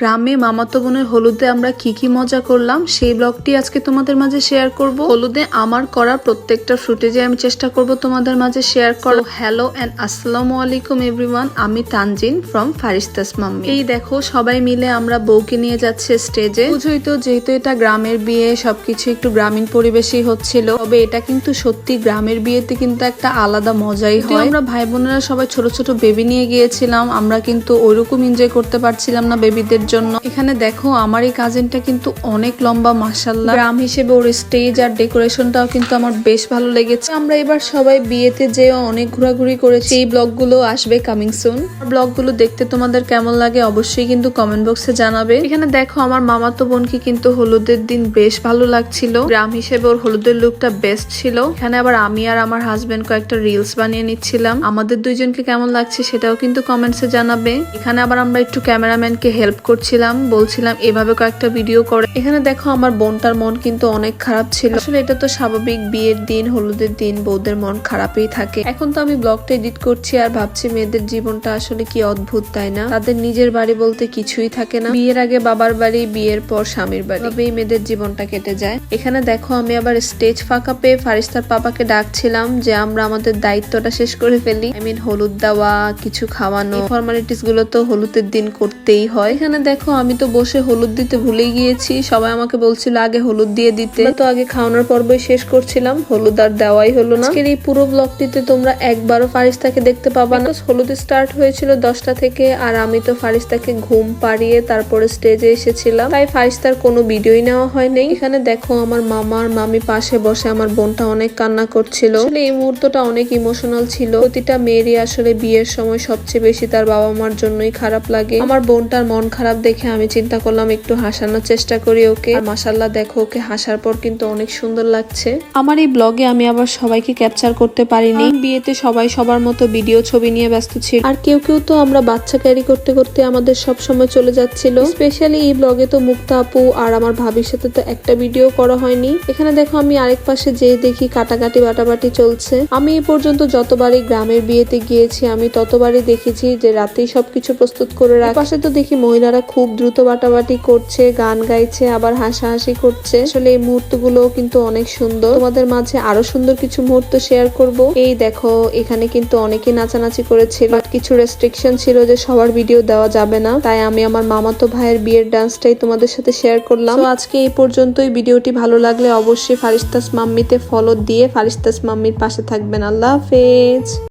গ্রামে মামাতো বোনের হলুদে আমরা কি মজা করলাম সেই ব্লগটি আজকে তোমাদের মাঝে শেয়ার করব। হলুদে আমার করা প্রত্যেকটা ফুটেজে আমি চেষ্টা করব তোমাদের মাঝে শেয়ার করব। হ্যালো এন্ড আসসালামু আলাইকুম এভরিওয়ান, আমি তানজিন ফ্রম ফারিস্তাস মাম্মি। এই দেখো সবাই মিলে আমরা বউকে নিয়ে যাচ্ছে স্টেজে। বুঝোই তো, যেহেতু এটা গ্রামের বিয়ে, সবকিছু একটু গ্রামীণ পরিবেশই হচ্ছিল, তবে এটা কিন্তু সত্যি গ্রামের বিয়েতে কিন্তু একটা আলাদা মজাই হয়। আমরা ভাই বোনেরা সবাই ছোট ছোট বেবি নিয়ে গিয়েছিলাম, আমরা কিন্তু ওইরকম এনজয় করতে পারছিলাম না বেবিদের জন্য। এখানে দেখো আমার এই কাজিনটা কিন্তু অনেক লম্বা, মাশাআল্লাহ। গ্রাম হিসেবে ওর স্টেজ আর ডেকোরেশনটাও কিন্তু আমার বেশ ভালো লেগেছে। আমরা এবার সবাই বিয়েতে যেও অনেক ঘোরাঘুরি করেছি, এই ব্লগগুলো আসবে কামিং সুন। ব্লগগুলো দেখতে তোমাদের কেমন লাগে অবশ্যই কিন্তু কমেন্ট বক্সে জানাবে। এখানে দেখো আমার মামাতো বোনকে কিন্তু হলুদের দিন বেশ ভালো লাগছিল। গ্রাম হিসেবে ওর হলুদের লুকটা বেস্ট ছিল। এখানে আবার আমি আর আমার হাজবেন্ড কয়েকটা রিলস বানিয়ে নিচ্ছিলাম। আমাদের দুইজনকে কেমন লাগছে সেটাও কিন্তু কমেন্টসে জানাবে। এখানে আবার আমরা একটু ক্যামেরাম্যানকে হেল্প করছিলাম, বলছিলাম এভাবে কয়েকটা ভিডিও করে। এখানে দেখো আমার বোনটার মন কিন্তু অনেক খারাপ ছিল। আসলে এটা তো স্বাভাবিক, বিয়ের দিন, হলুদের দিন বউদের মন খারাপই থাকে। এখন তো আমি ব্লগটা এডিট করছি আর ভাবছি মেয়েদের জীবনটা আসলে কি অদ্ভুত, তাই না? তাদের নিজের বাড়ি বলতে কিছুই থাকে না। বিয়ের আগে বাবার বাড়ি, বিয়ের পর স্বামীর বাড়ি, তবেই মেয়েদের জীবনটা কেটে যায়। এখানে দেখো আমি আবার স্টেজ ফাঁকা পেয়ে ফারিস্তার পাপাকে ডাকছিলাম যে আমরা আমাদের দায়িত্বটা শেষ করে ফেলি। হলুদ দেওয়া, কিছু খাওয়ানো, ফর্মালিটিস গুলো তো হলুদের দিন করতেই হয়। এখানে দেখো আমি তো বসে হলুদ দিতে ভুলে গিয়েছি। সবাই আমাকে বলছিল আগে হলুদ দিয়ে দিতে, তো আগে খাওয়ানোর পর্বই শেষ করছিলাম, হলুদ আর দেওয়াই হলো না। আজকের এই পুরো ব্লগটিতে তোমরা একবারও ফারিস্তাকে দেখতে পাবা না। হলুদ স্টার্ট হয়েছিল 10টা থেকে, আর আমি তো ফারিস্তাকে ঘুম পাড়িয়ে তারপরে স্টেজে এসেছিলাম, তাই ফারিস্তার কোনো ভিডিওই নেওয়া হয়নি। এখানে দেখো আমার মামা আর মামি পাশে বসে আমার বোনটা অনেক কান্না করছিল। আসলে এই মুহূর্তটা অনেক ইমোশনাল ছিল। প্রতিটা মেয়েরই আসলে বিয়ের সময় সবচেয়ে বেশি তার বাবা মার জন্যই খারাপ লাগে। আমার বোনটার মন খারাপ দেখে আমি চিন্তা করলাম একটু হাসানোর চেষ্টা করি ওকে। মাশাআল্লাহ দেখো ওকে হাসার পর কিন্তু অনেক সুন্দর লাগছে। আমার এই ব্লগে আমি আবার সবাইকে ক্যাপচার করতে পারিনি। বিয়েতে সবাই সবার মতো ভিডিও ছবি নিয়ে ব্যস্ত ছিল, আর কেউ তো আমরা বাচ্চা ক্যারি করতে করতে আমাদের সব সময় চলে যাচ্ছিল। স্পেশালি এই ব্লগে তো মুক্তা আপু আর আমার ভাবির সাথে তো একটা ভিডিও করা হয়নি। এখানে দেখো আমি আরেক পাশে যেয়ে দেখি কাটাকাটি বাটাবাটি চলছে। আমি এই পর্যন্ত যতবারই গ্রামের বিয়েতে গিয়েছি আমি ততবারই দেখেছি যে রাতেই সবকিছু প্রস্তুত করে রাখে। পাশে তো দেখি মহিলারা খুব দ্রুত বাটাবাটি করছে, গান গাইছে, আবার হাসাহাসি করছে। আসলে এই মুহূর্তগুলো কিন্তু অনেক সুন্দর। তোমাদের মাঝে আরো সুন্দর কিছু মুহূর্ত শেয়ার করব। এই দেখো এখানে কিন্তু অনেকে নাচানাচি করেছিল, বাট কিছু রেস্ট্রিকশন ছিল যে সবার ভিডিও দেওয়া যাবে না, তাই আমি আমার মামাতো ভাইয়ের বিয়ের ডান্সটাই তোমাদের সাথে শেয়ার করলাম। তো আজকে এই পর্যন্তই। ভিডিওটি ভালো লাগলে অবশ্যই ফারিস্তাস মাম্মিতে ফলো দিয়ে ফারিস্তাস মাম্মির পাশে থাকবেন। আল্লাহ হাফেজ।